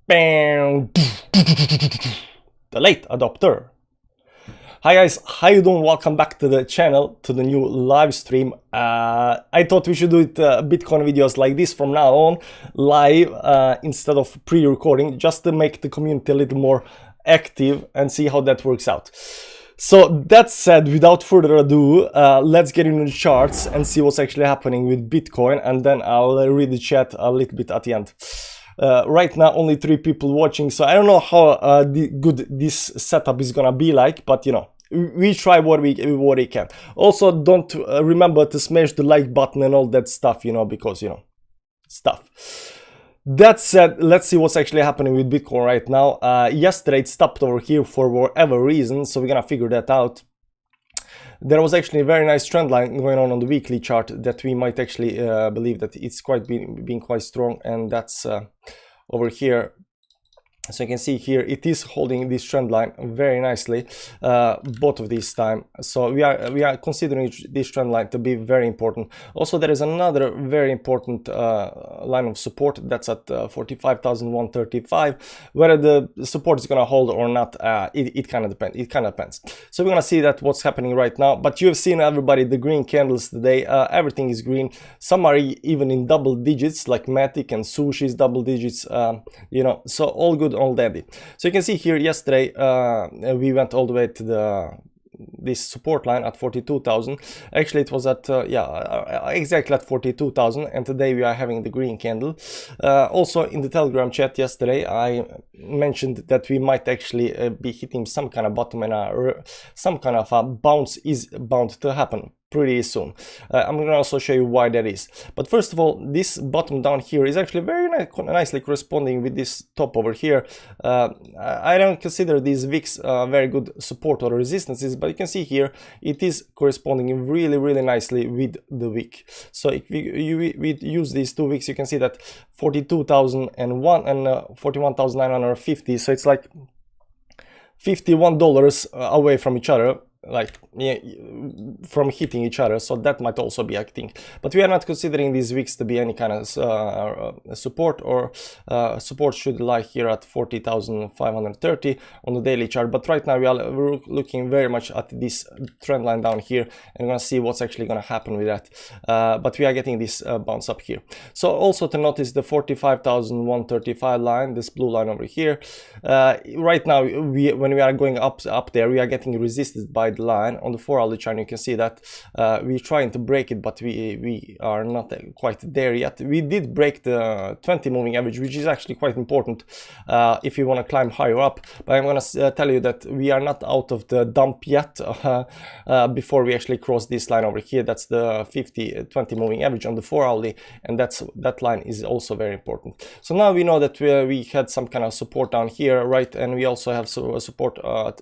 Bam. The late adopter. Hi guys, how you doing? Welcome back to the channel, to the new live stream. I thought we should do it Bitcoin videos like this from now on, live instead of pre-recording, just to make the community a little more active and see how that works out. So that said, without further ado, let's get into the charts and see what's actually happening with Bitcoin, and then I'll read the chat a little bit at the end. Right now only 3 people watching, so I don't know how good this setup is gonna be like, but you know, we try what we can. Also, don't remember to smash the like button and all that stuff, you know, because you know, stuff. That said, let's see what's actually happening with Bitcoin right now. Yesterday it stopped over here for whatever reason, so we're gonna figure that out. There was actually a very nice trend line going on the weekly chart that we might actually believe that it's quite being quite strong, and that's over here. So you can see here it is holding this trend line very nicely, both of these time. So we are considering this trend line to be very important. Also, there is another very important line of support that's at 45,135. Whether the support is gonna hold or not, it kind of depends. It kind of depends. So we're gonna see that what's happening right now. But you have seen, everybody, the green candles today. Everything is green. Some are even in double digits, like Matic and Sushi's double digits. You know, so all good already. So you can see here yesterday we went all the way to this support line at 42,000. Actually it was at exactly at 42,000, and today we are having the green candle. Also in the Telegram chat yesterday I mentioned that we might actually be hitting some kind of bottom, and some kind of a bounce is bound to happen pretty soon. I'm gonna also show you why that is. But first of all, this bottom down here is actually very nicely corresponding with this top over here. I don't consider these wicks very good support or resistances, but you can see here it is corresponding really nicely with the wick. So if we use these 2 wicks, you can see that 42,001 and 41,950. So it's like $51 away from each other, like, yeah, from hitting each other. So that might also be acting, but we are not considering these wicks to be any kind of support, or support should lie here at 40,530 on the daily chart. But right now we're looking very much at this trend line down here, and we're gonna see what's actually gonna happen with that. But we are getting this bounce up here. So also to notice the 45,135 line, this blue line over here. Right now when we are going up there, we are getting resisted by the line on the 4-hourly chart. You can see that we're trying to break it, but we are not quite there yet. We did break the 20 moving average, which is actually quite important if you want to climb higher up. But I'm gonna tell you that we are not out of the dump yet before we actually cross this line over here. That's the 20 moving average on the 4-hourly, and that line is also very important. So now we know that we had some kind of support down here, right? And we also have support.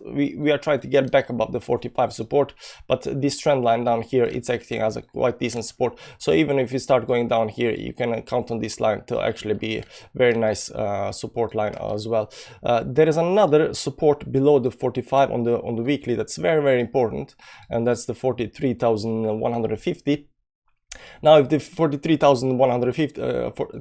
We are trying to get back above the 45 support, but this trend line down here, it's acting as a quite decent support. So even if you start going down here, you can count on this line to actually be very nice support line as well. There is another support below the 45 on the weekly that's very important, and that's the 43,150. Now if the 43,150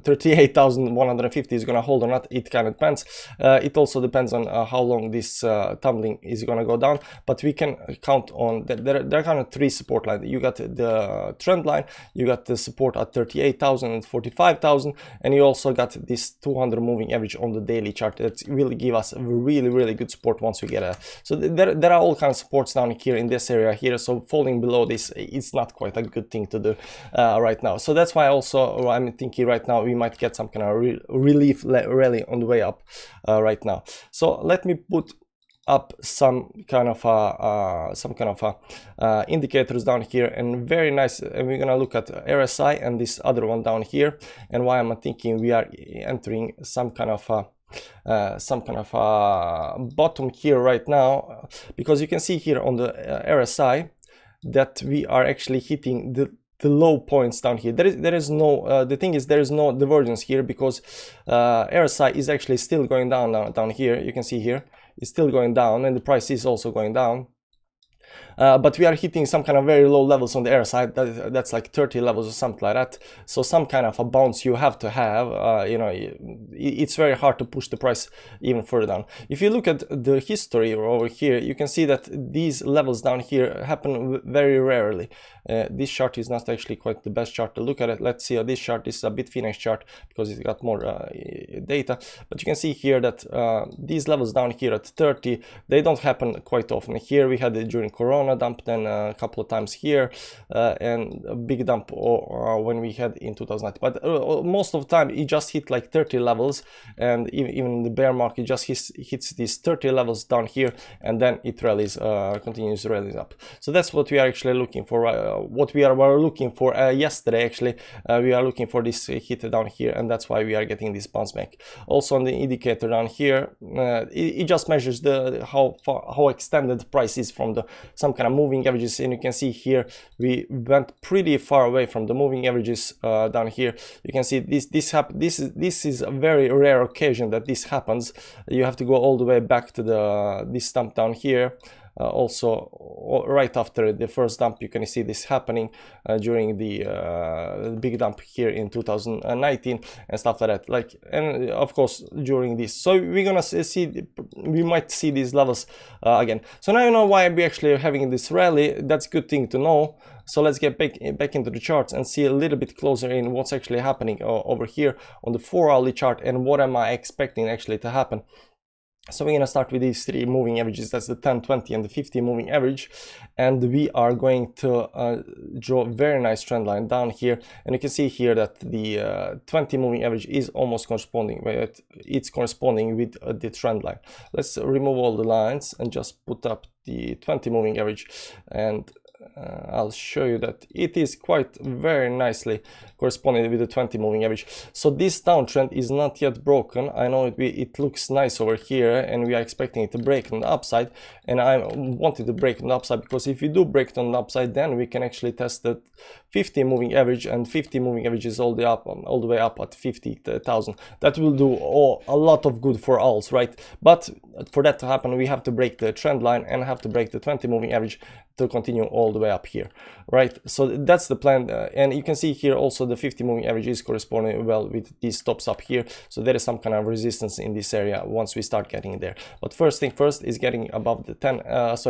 38,150 is gonna hold or not, it kind of depends. It also depends on how long this tumbling is gonna go down, but we can count on that there are kind of 3 support lines. You got the trend line, you got the support at 38,000 and 45,000, and you also got this 200 moving average on the daily chart that will give us a really good support once we get a. So there are all kinds of supports down here in this area here, so falling below this, it's not quite a good thing to do right now. So that's why also I'm thinking right now we might get some kind of relief rally on the way up right now. So let me put up some kind of indicators down here, and very nice. And we're gonna look at RSI and this other one down here, and why I'm thinking we are entering some kind of bottom here right now, because you can see here on the RSI that we are actually hitting the low points down here. There is no the thing is, there is no divergence here, because RSI is actually still going down here. You can see here it's still going down, and the price is also going down. but we are hitting some kind of very low levels on the air side. That's like 30 levels or something like that. So some kind of a bounce you have to have. You know, it's very hard to push the price even further down. If you look at the history over here, you can see that these levels down here happen very rarely. This chart is not actually quite the best chart to look at it. Let's see this chart. This is a Bitfinex chart because it's got more data, but you can see here that these levels down here at 30, they don't happen quite often. Here we had it during Corona dump, then a couple of times here, and a big dump when we had in 2019. But most of the time it just hit like 30 levels, and even the bear market just hits these 30 levels down here, and then it rallies, continues rallies up. So that's what we are actually looking for. What we were looking for yesterday, actually, we are looking for this hit down here, and that's why we are getting this bounce back. Also on the indicator down here, it just measures how extended the price is from some kind of moving averages, and you can see here we went pretty far away from the moving averages down here. You can see this is a very rare occasion that this happens. You have to go all the way back to this dump down here. Also right after the first dump, you can see this happening during the big dump here in 2019 and stuff like that, like, and of course during this. So we're gonna see, we might see these levels again. So now you know why we're actually having this rally. That's a good thing to know. So let's get back into the charts and see a little bit closer in what's actually happening over here on the 4-hourly chart, and what am I expecting actually to happen. So we're going to start with these three moving averages. That's the 10, 20 and the 50 moving average, and we are going to draw a very nice trend line down here, and you can see here that the 20 moving average is almost corresponding with the trend line. Let's remove all the lines and just put up the 20 moving average, and I'll show you that it is quite very nicely corresponding with the 20 moving average. So this downtrend is not yet broken. I know it looks nice over here, and we are expecting it to break on the upside, and I wanted to break on the upside because if we do break it on the upside, then we can actually test the 50 moving average, and 50 moving average is all the way up at 50,000. That will do a lot of good for alts, right? But for that to happen, we have to break the trend line and have to break the 20 moving average to continue all the way up here, right? So that's the plan, and you can see here also the 50 moving average is corresponding well with these stops up here. So there is some kind of resistance in this area once we start getting there. But first thing first is getting above the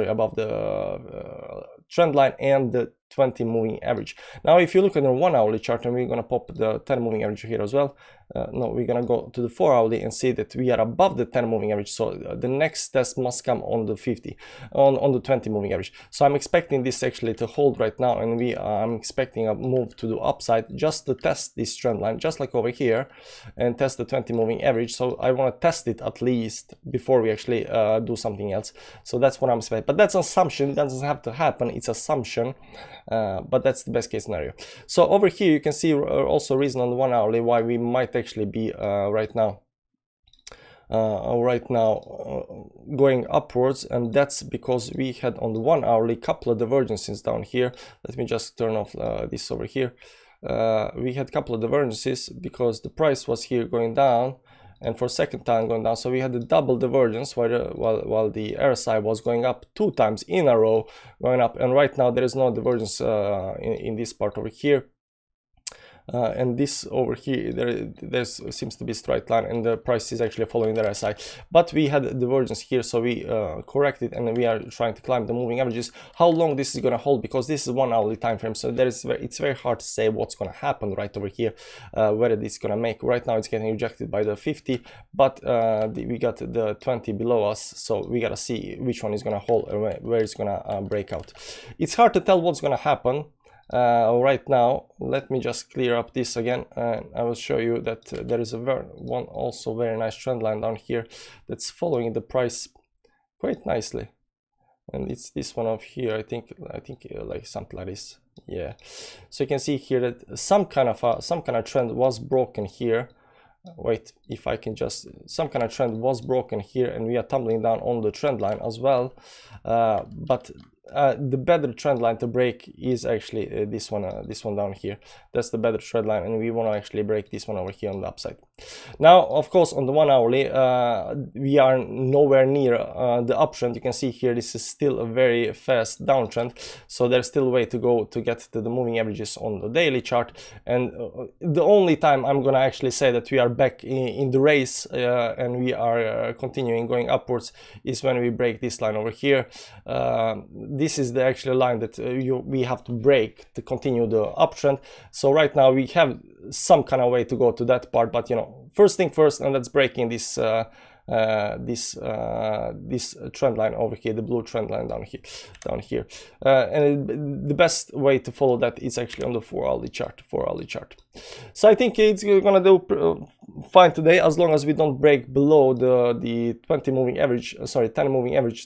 above the trend line and the 20 moving average. Now if you look at the 1-hourly chart, and we're going to pop the 10 moving average here as well. No, we're going to go to the 4-hourly and see that we are above the 10 moving average. So the next test must come on the 50, on the 20 moving average. So I'm expecting this actually to hold right now, and I'm expecting a move to the upside just to test this trend line, just like over here, and test the 20 moving average. So I want to test it at least before we actually do something else. So that's what I'm expecting, but that's an assumption. It doesn't have to happen. It's assumption, but that's the best case scenario. So over here you can see also reason on the 1-hourly why we might actually be right now going upwards, and that's because we had on the 1-hourly couple of divergences down here. Let me just turn off this over here. We had a couple of divergences because the price was here going down, and for a second time going down. So we had the double divergence while the RSI was going up 2 times in a row going up, and right now there is no divergence in this part over here. And this over here, there seems to be a straight line, and the price is actually following the RSI. But we had a divergence here, so we corrected, and we are trying to climb the moving averages. How long this is going to hold, because this is 1-hourly time frame, so it's very hard to say what's going to happen right over here, whether this is going to make. Right now it's getting rejected by the 50, but we got the 20 below us, so we gotta see which one is going to hold and where it's going to break out. It's hard to tell what's going to happen right now. Let me just clear up this again, and I will show you that there is one also very nice trend line down here that's following the price quite nicely, and it's this one up here. I think like something like this. Yeah, so you can see here that some kind of trend was broken here. Wait, if I can just, some kind of trend was broken here, and we are tumbling down on the trend line as well, but the better trend line to break is actually this one down here. That's the better trend line, and we want to actually break this one over here on the upside. Now, of course, on the 1 hourly, we are nowhere near the uptrend. You can see here this is still a very fast downtrend, so there's still a way to go to get to the moving averages on the daily chart. And the only time I'm gonna actually say that we are back in the race and we are continuing going upwards is when we break this line over here. This is the actual line that we have to break to continue the uptrend. So right now we have some kind of way to go to that part, but you know, first thing first, and that's breaking this trend line over here, the blue trend line down here. And the best way to follow that is actually on the 4-hourly chart. So I think it's gonna do fine today, as long as we don't break below the 10 moving average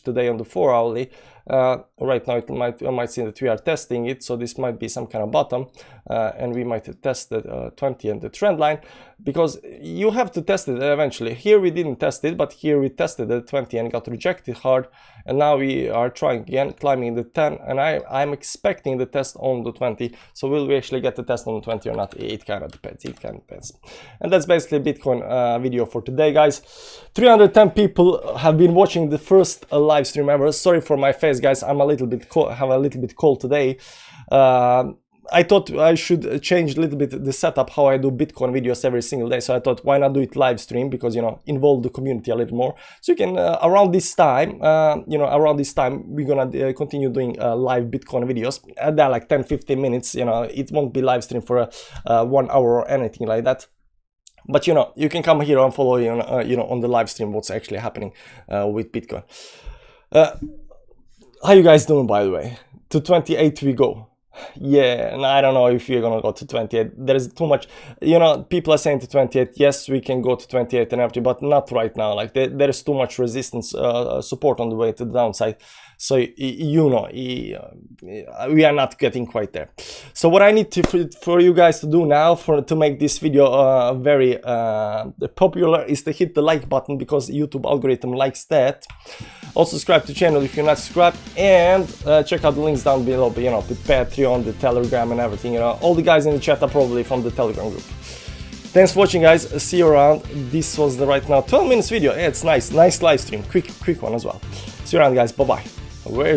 today on the 4-hourly. Right now I might see that we are testing it, so this might be some kind of bottom, and we might test the 20 and the trend line, because you have to test it eventually. Here we didn't test it, but here we tested the 20 and got rejected hard, and now we are trying again, climbing the 10, and I'm expecting the test on the 20. So will we actually get the test on the 20 or not? It kind of depends. And that's basically Bitcoin video for today, guys. 310 people have been watching the first live stream ever. Sorry for my face, guys. I'm a little bit cold, have a little bit cold today. I thought I should change a little bit the setup, how I do Bitcoin videos every single day. So I thought, why not do it live stream? Because, you know, involve the community a little more. So you can, around this time, we're gonna continue doing live Bitcoin videos. They're like 10-15 minutes, you know, it won't be live stream for 1 hour or anything like that. But, you know, you can come here and follow, you know, on the live stream what's actually happening with Bitcoin. How you guys doing, by the way? To 28 we go. Yeah, and I don't know if you're gonna go to 28. There's too much, you know, people are saying to 28. Yes, we can go to 28 and everything, but not right now. Like there is too much resistance, support on the way to the downside. So you know, we are not getting quite there. So what I need for you guys to do now to make this video very popular is to hit the like button, because YouTube algorithm likes that. Also subscribe to the channel if you're not subscribed, and check out the links down below. But, you know, the Patreon, the Telegram, and everything. You know, all the guys in the chat are probably from the Telegram group. Thanks for watching, guys. See you around. This was the right now 12 minutes video. Yeah, it's nice live stream, quick one as well. See you around, guys. Bye bye. Where is